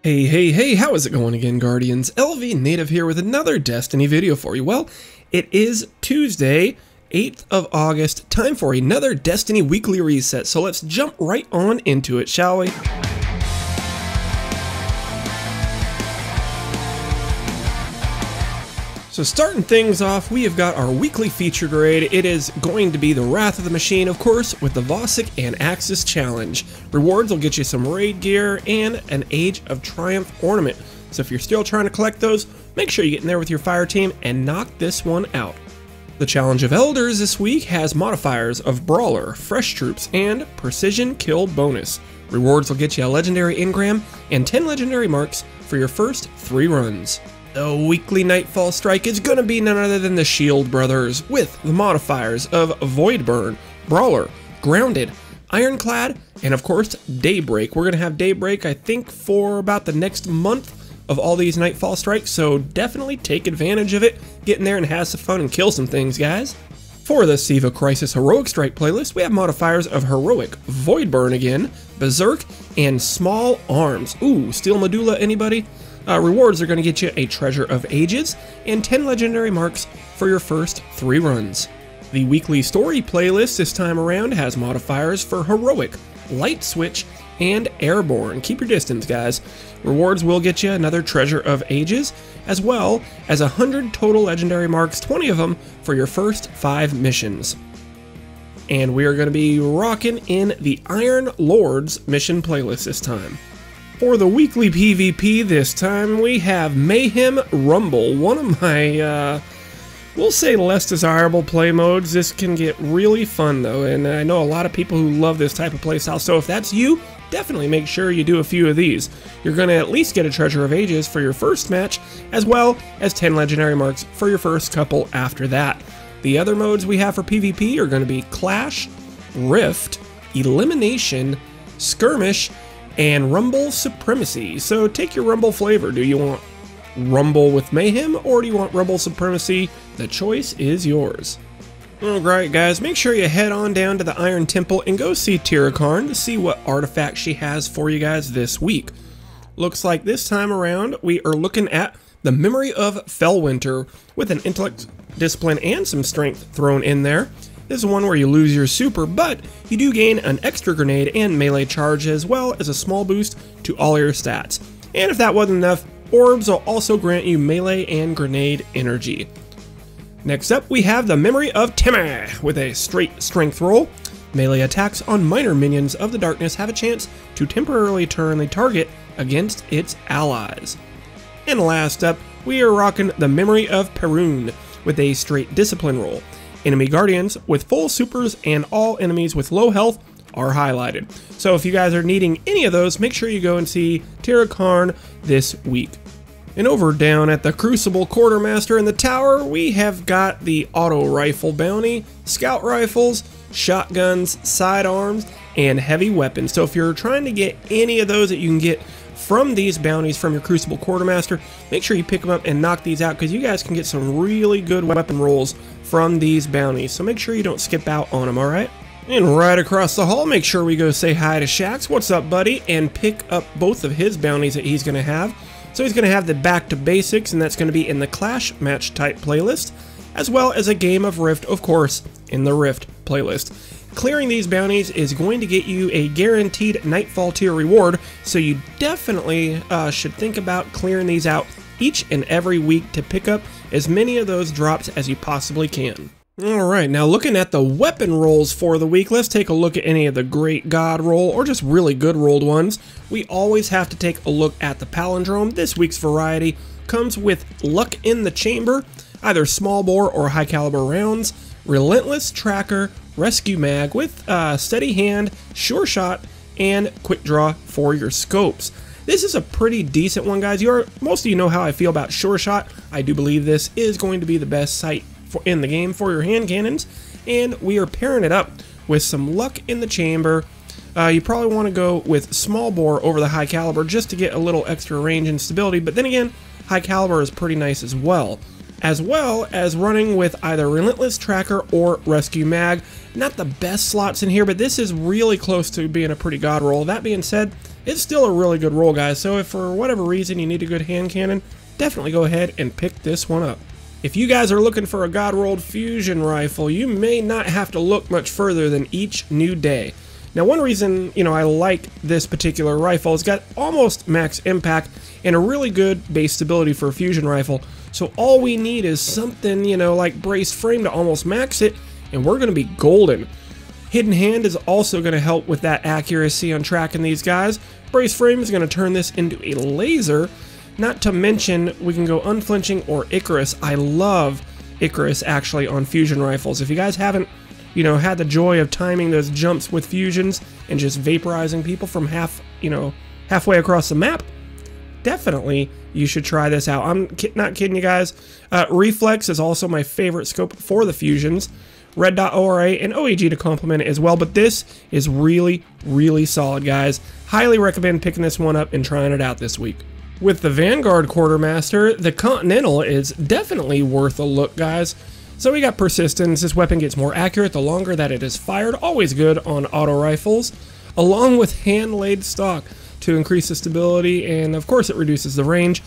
Hey, how is it going again, Guardians? LV Native here with another Destiny video for you. Well, it is Tuesday, 8th of August, time for another Destiny weekly reset, so let's jump right on into it, shall we? So starting things off, we have got our weekly featured raid. It is going to be the Wrath of the Machine, of course, with the Vosic and Axis challenge. Rewards will get you some raid gear and an Age of Triumph ornament. So if you're still trying to collect those, make sure you get in there with your fire team and knock this one out. The Challenge of Elders this week has modifiers of Brawler, Fresh Troops, and Precision Kill bonus. Rewards will get you a Legendary Engram and 10 Legendary Marks for your first 3 runs. The weekly Nightfall Strike is gonna be none other than the Shield Brothers, with the modifiers of Voidburn, Brawler, Grounded, Ironclad, and of course Daybreak. We're gonna have Daybreak, I think, for about the next month of all these Nightfall Strikes, so definitely take advantage of it. Get in there and have some fun and kill some things, guys. For the Siva Crisis Heroic Strike playlist, we have modifiers of Heroic, Voidburn again, Berserk, and Small Arms. Ooh, Steel Medulla, anybody? Rewards are going to get you a Treasure of Ages and 10 Legendary Marks for your first 3 runs. The weekly story playlist this time around has modifiers for Heroic, Light Switch, and Airborne. Keep your distance, guys. Rewards will get you another Treasure of Ages, as well as 100 total Legendary Marks, 20 of them for your first 5 missions. And we are going to be rocking in the Iron Lords mission playlist this time. For the weekly PvP this time, we have Mayhem Rumble, one of my, we'll say less desirable play modes. This can get really fun though, and I know a lot of people who love this type of playstyle, so if that's you, definitely make sure you do a few of these. You're going to at least get a Treasure of Ages for your first match, as well as 10 Legendary Marks for your first couple after that. The other modes we have for PvP are going to be Clash, Rift, Elimination, Skirmish, and Rumble Supremacy. So take your Rumble flavor. Do you want Rumble with Mayhem, or do you want Rumble Supremacy? The choice is yours. Alright guys, make sure you head on down to the Iron Temple and go see Tirakarn to see what artifact she has for you guys this week. Looks like this time around we are looking at the Memory of Fellwinter with an Intellect, Discipline, and some Strength thrown in there. This is one where you lose your super, but you do gain an extra grenade and melee charge, as well as a small boost to all your stats. And if that wasn't enough, orbs will also grant you melee and grenade energy. Next up, we have the Memory of Timmy with a straight strength roll. Melee attacks on minor minions of the darkness have a chance to temporarily turn the target against its allies. And last up, we are rocking the Memory of Perun with a straight discipline roll. Enemy guardians with full supers and all enemies with low health are highlighted. So if you guys are needing any of those, make sure you go and see Tirakarn this week. And over down at the Crucible Quartermaster in the tower, we have got the auto rifle bounty, scout rifles, shotguns, sidearms, and heavy weapons. So if you're trying to get any of those that you can get from these bounties from your Crucible Quartermaster, make sure you pick them up and knock these out, because you guys can get some really good weapon rolls from these bounties. So make sure you don't skip out on them, alright? And right across the hall, make sure we go say hi to Shax. What's up, buddy? And pick up both of his bounties that he's going to have. So he's going to have the Back to Basics, and that's going to be in the Clash Match type playlist, as well as a Game of Rift, of course, in the Rift playlist. Clearing these bounties is going to get you a guaranteed Nightfall tier reward, so you definitely should think about clearing these out each and every week to pick up as many of those drops as you possibly can. Alright, now looking at the weapon rolls for the week, let's take a look at any of the Great God roll, or just really good rolled ones. We always have to take a look at the Palindrome. This week's variety comes with Luck in the Chamber, either small bore or high caliber rounds, Relentless Tracker, Rescue Mag with Steady Hand, Sure Shot, and Quick Draw for your scopes. This is a pretty decent one, guys. Most of you know how I feel about Sure Shot. I do believe this is going to be the best sight in the game for your hand cannons, and we are pairing it up with some Luck in the Chamber. You probably want to go with small bore over the high caliber just to get a little extra range and stability, but then again, high caliber is pretty nice as well as running with either Relentless Tracker or Rescue Mag. Not the best slots in here, but this is really close to being a pretty god roll. That being said, it's still a really good roll, guys. So if for whatever reason you need a good hand cannon, definitely go ahead and pick this one up. If you guys are looking for a God-rolled fusion rifle, you may not have to look much further than Each New Day. Now, one reason, I like this particular rifle, it's got almost max impact and a really good base stability for a fusion rifle. So all we need is something, like braced frame to almost max it, and we're going to be golden. Hidden hand is also going to help with that accuracy on tracking these guys. Brace frame is going to turn this into a laser. Not to mention, we can go unflinching or Icarus. I love Icarus actually on fusion rifles. If you guys haven't, had the joy of timing those jumps with fusions and just vaporizing people from halfway across the map, definitely you should try this out. I'm not kidding you guys. Reflex is also my favorite scope for the fusions. Red Dot ORA and OEG to complement it as well, but this is really, really solid, guys. Highly recommend picking this one up and trying it out this week. With the Vanguard Quartermaster, the Continental is definitely worth a look, guys. So we got persistence. This weapon gets more accurate the longer that it is fired, always good on auto rifles, along with hand-laid stock to increase the stability, and of course it reduces the range.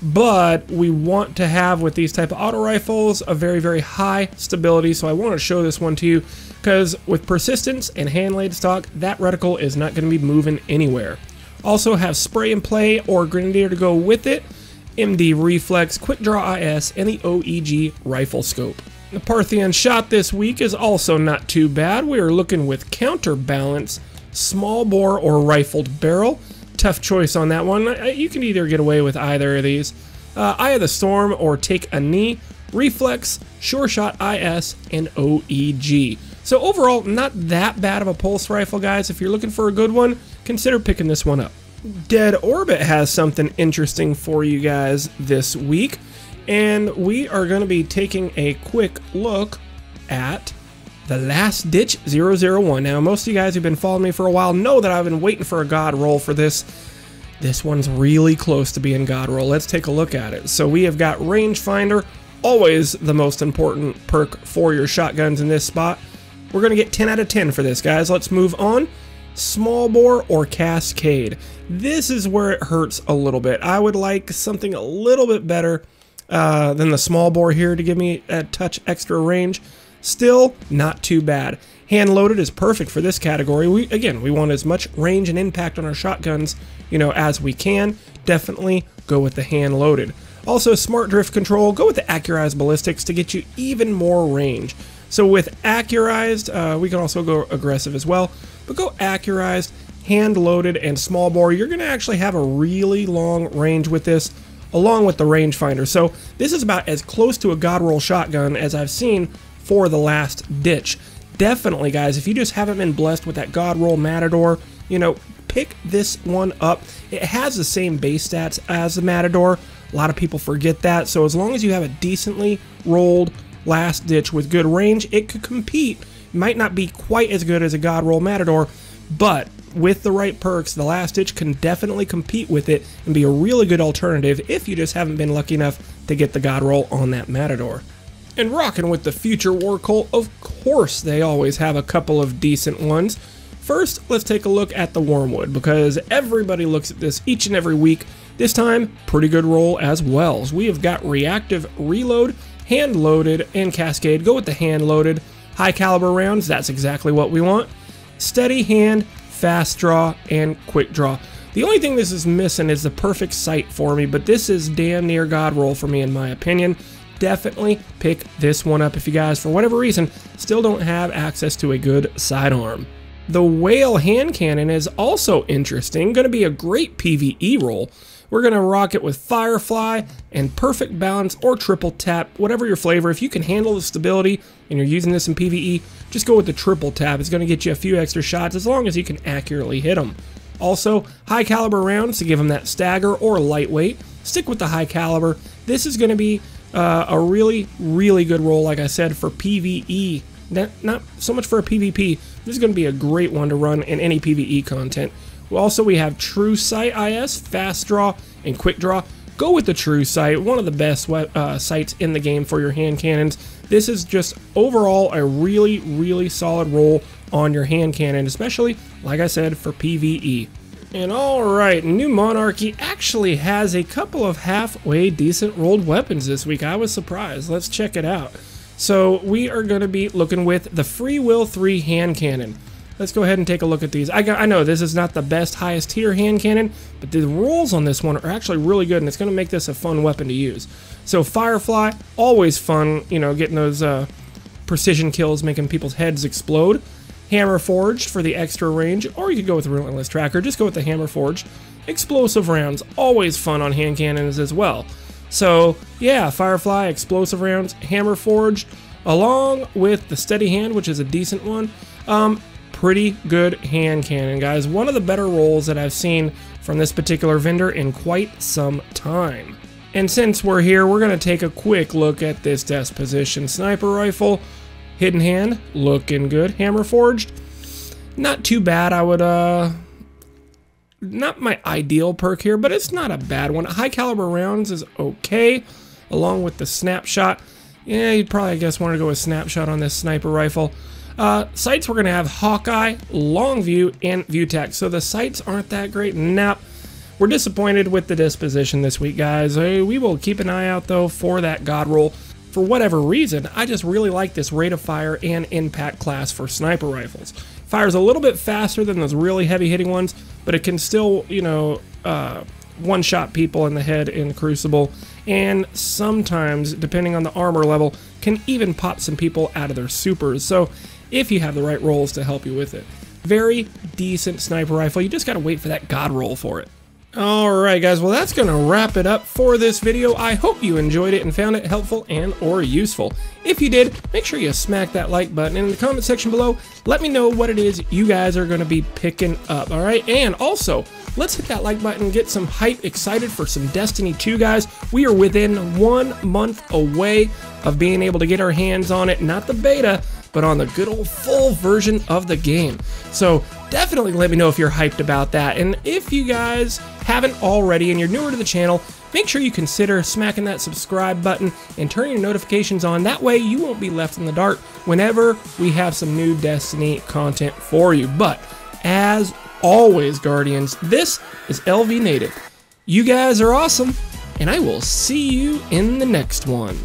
But we want to have, with these type of auto rifles, a very, very high stability, so I want to show this one to you, because with persistence and hand-laid stock, that reticle is not going to be moving anywhere. Also have spray and play or grenadier to go with it, MD reflex, quick draw IS, and the OEG rifle scope. The Parthian shot this week is also not too bad. We are looking with counterbalance, small bore or rifled barrel. Tough choice on that one. You can either get away with either of these. Eye of the Storm or Take a Knee, reflex, sure shot IS, and OEG. So overall, not that bad of a pulse rifle, guys. If you're looking for a good one, consider picking this one up. Dead Orbit has something interesting for you guys this week, and we are going to be taking a quick look at the Last Ditch 001. Now, most of you guys who've been following me for a while know that I've been waiting for a God roll for this. This one's really close to being God roll. Let's take a look at it. So we have got Rangefinder, always the most important perk for your shotguns in this spot. We're going to get 10 out of 10 for this, guys. Let's move on. Small bore or Cascade. This is where it hurts a little bit. I would like something a little bit better than the small bore here to give me a touch extra range. Still, not too bad. Hand loaded is perfect for this category. We want as much range and impact on our shotguns, as we can. Definitely go with the hand loaded. Also, smart drift control, go with the accurized ballistics to get you even more range. So with accurized, we can also go aggressive as well, but go accurized, hand loaded, and small bore. You're going to actually have a really long range with this, along with the rangefinder. So this is about as close to a God roll shotgun as I've seen for the Last Ditch. Definitely, guys, if you just haven't been blessed with that God roll Matador, pick this one up. It has the same base stats as the Matador. A lot of people forget that. So as long as you have a decently rolled Last Ditch with good range, it could compete. It might not be quite as good as a God roll Matador, but with the right perks, the Last Ditch can definitely compete with it and be a really good alternative if you just haven't been lucky enough to get the God roll on that Matador. And rocking with the Future War Cult, of course they always have a couple of decent ones. First, let's take a look at the Wormwood, because everybody looks at this each and every week. This time, pretty good roll as well. We have got Reactive Reload, Hand Loaded, and Cascade. Go with the hand loaded. High caliber rounds, that's exactly what we want. Steady hand, fast draw, and quick draw. The only thing this is missing is the perfect sight for me, but this is damn near God roll for me in my opinion. Definitely pick this one up if you guys, for whatever reason, still don't have access to a good sidearm. The Whale Hand Cannon is also interesting, going to be a great PvE roll. We're going to rock it with Firefly and Perfect Balance or Triple Tap, whatever your flavor. If you can handle the stability and you're using this in PvE, just go with the Triple Tap. It's going to get you a few extra shots as long as you can accurately hit them. Also, high caliber rounds to give them that stagger or lightweight. Stick with the high caliber. This is going to be a really, really good roll, like I said, for PvE. Not so much for a PvP. This is going to be a great one to run in any PvE content. Also, we have True Sight IS, Fast Draw, and Quick Draw. Go with the True Sight, one of the best sights in the game for your hand cannons. This is just overall a really, really solid roll on your hand cannon, especially, like I said, for PvE. And alright, New Monarchy actually has a couple of halfway decent rolled weapons this week. I was surprised. Let's check it out. So we are going to be looking with the Free Will 3 hand cannon. Let's go ahead and take a look at these. I know this is not the best highest tier hand cannon, but the rolls on this one are actually really good, and it's going to make this a fun weapon to use. So Firefly, always fun, you know, getting those precision kills, making people's heads explode. Hammer Forged for the extra range, or you could go with Relentless Tracker. Just go with the Hammer Forged. Explosive rounds, always fun on hand cannons as well. So yeah, Firefly, explosive rounds, Hammer Forged, along with the Steady Hand, which is a decent one. Pretty good hand cannon, guys. One of the better rolls that I've seen from this particular vendor in quite some time. And since we're here, we're going to take a quick look at this desk position. Sniper Rifle, Hidden Hand, looking good. Hammer Forged, not too bad. I would, not my ideal perk here, but it's not a bad one. High Caliber Rounds is okay, along with the Snapshot. Yeah, you'd probably, I guess, want to go with Snapshot on this Sniper Rifle. Sights, we're going to have Hawkeye, Long View, and View Tech. So the sights aren't that great. Nope. We're disappointed with the disposition this week, guys. We will keep an eye out, though, for that God roll. For whatever reason, I just really like this rate of fire and impact class for sniper rifles. Fires a little bit faster than those really heavy hitting ones, but it can still, you know, one-shot people in the head in Crucible, and sometimes, depending on the armor level, can even pop some people out of their supers. So if you have the right rolls to help you with it. Very decent sniper rifle. You just gotta wait for that God roll for it. Alright guys, well that's gonna wrap it up for this video. I hope you enjoyed it and found it helpful and or useful. If you did, make sure you smack that like button, and in the comment section below, let me know what it is you guys are gonna be picking up, alright? And also, let's hit that like button, get some hype, excited for some Destiny 2, guys. We are within 1 month away of being able to get our hands on it, not the beta, but on the good old full version of the game. So definitely let me know if you're hyped about that. And if you guys haven't already and you're newer to the channel, make sure you consider smacking that subscribe button and turn your notifications on. That way you won't be left in the dark whenever we have some new Destiny content for you. But as always, Guardians, this is LV Native. You guys are awesome, and I will see you in the next one.